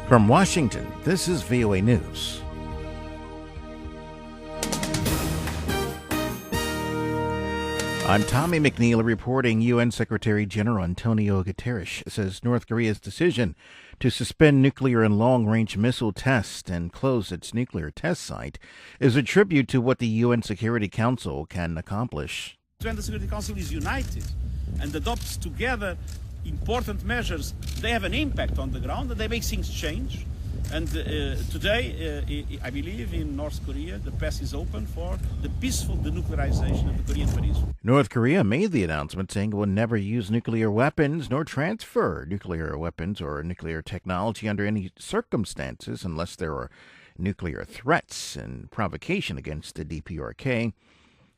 From Washington, this is VOA News. I'm Tommy McNeil reporting. UN Secretary General Antonio Guterres says North Korea's decision to suspend nuclear and long-range missile tests and close its nuclear test site is a tribute to what the UN Security Council can accomplish. When the Security Council is united and adopts together important measures, they have an impact on the ground and they make things change. And today, I believe in North Korea, the path is open for the peaceful denuclearization of the Korean Peninsula. North Korea made the announcement saying it will never use nuclear weapons nor transfer nuclear weapons or nuclear technology under any circumstances unless there are nuclear threats and provocation against the DPRK.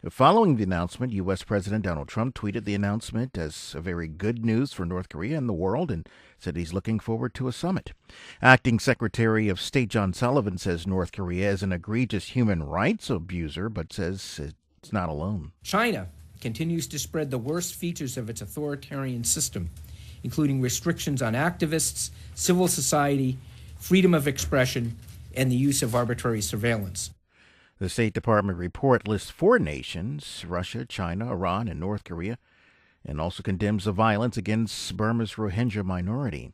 Following the announcement, U.S. President Donald Trump tweeted the announcement as a very good news for North Korea and the world and said he's looking forward to a summit. Acting Secretary of State John Sullivan says North Korea is an egregious human rights abuser, but says it's not alone. China continues to spread the worst features of its authoritarian system, including restrictions on activists, civil society, freedom of expression, and the use of arbitrary surveillance. The State Department report lists 4 nations, Russia, China, Iran, and North Korea, and also condemns the violence against Burma's Rohingya minority.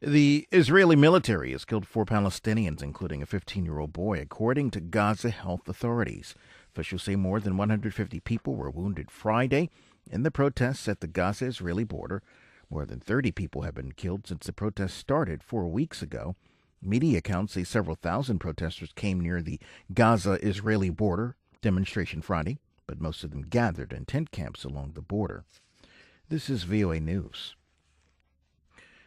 The Israeli military has killed 4 Palestinians, including a 15-year-old boy, according to Gaza health authorities. Officials say more than 150 people were wounded Friday in the protests at the Gaza-Israeli border. More than 30 people have been killed since the protests started 4 weeks ago. Media accounts say several thousand protesters came near the Gaza-Israeli border demonstration Friday, but most of them gathered in tent camps along the border. This is VOA News.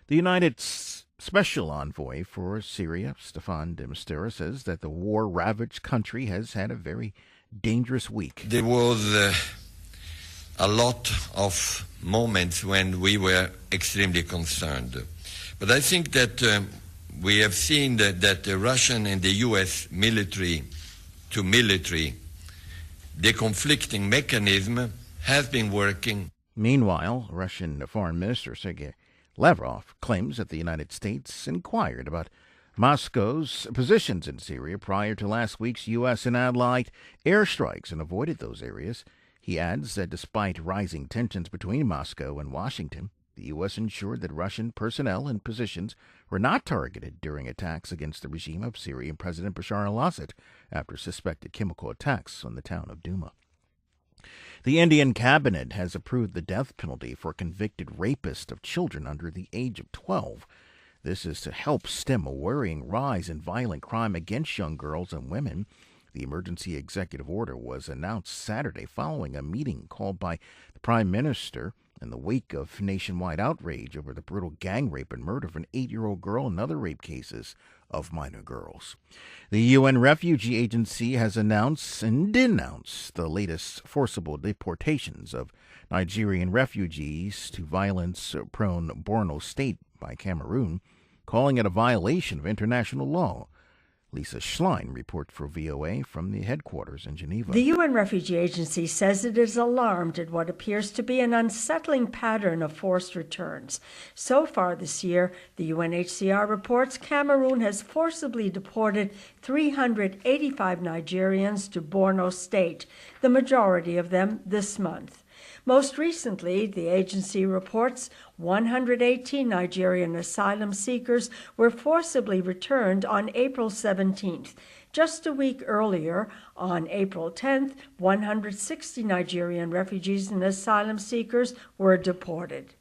The United Special Envoy for Syria, Staffan de Mistura, says that the war-ravaged country has had a very dangerous week. There was a lot of moments when we were extremely concerned. But I think that we have seen that the Russian and the U.S. military-to-military deconflicting mechanism has been working. Meanwhile, Russian Foreign Minister Sergei Lavrov claims that the United States inquired about Moscow's positions in Syria prior to last week's U.S. and allied airstrikes and avoided those areas. He adds that despite rising tensions between Moscow and Washington, the U.S. ensured that Russian personnel and positions were not targeted during attacks against the regime of Syrian President Bashar al-Assad after suspected chemical attacks on the town of Douma. The Indian cabinet has approved the death penalty for a convicted rapist of children under the age of 12. This is to help stem a worrying rise in violent crime against young girls and women. The emergency executive order was announced Saturday following a meeting called by the Prime Minister in the wake of nationwide outrage over the brutal gang rape and murder of an 8-year-old girl and other rape cases of minor girls. The UN Refugee Agency has announced and denounced the latest forcible deportations of Nigerian refugees to violence-prone Borno State by Cameroon, calling it a violation of international law. Lisa Schlein reports for VOA from the headquarters in Geneva. The UN Refugee Agency says it is alarmed at what appears to be an unsettling pattern of forced returns. So far this year, the UNHCR reports Cameroon has forcibly deported 385 Nigerians to Borno State, the majority of them this month. Most recently, the agency reports 118 Nigerian asylum seekers were forcibly returned on April 17th. Just a week earlier, on April 10th, 160 Nigerian refugees and asylum seekers were deported.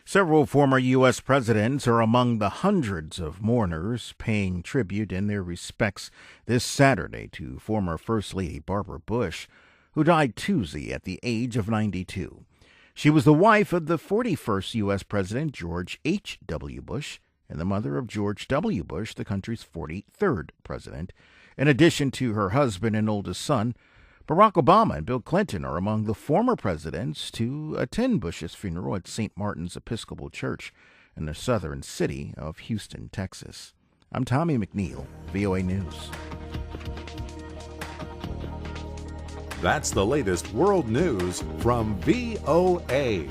Several former U.S. presidents are among the hundreds of mourners paying tribute in their respects this Saturday to former First Lady Barbara Bush, who died Tuesday at the age of 92. She was the wife of the 41st U.S. President George H.W. Bush and the mother of George W. Bush, the country's 43rd president. In addition to her husband and oldest son, Barack Obama and Bill Clinton are among the former presidents to attend Bush's funeral at St. Martin's Episcopal Church in the southern city of Houston, Texas. I'm Tommy McNeil, VOA News. That's the latest world news from VOA.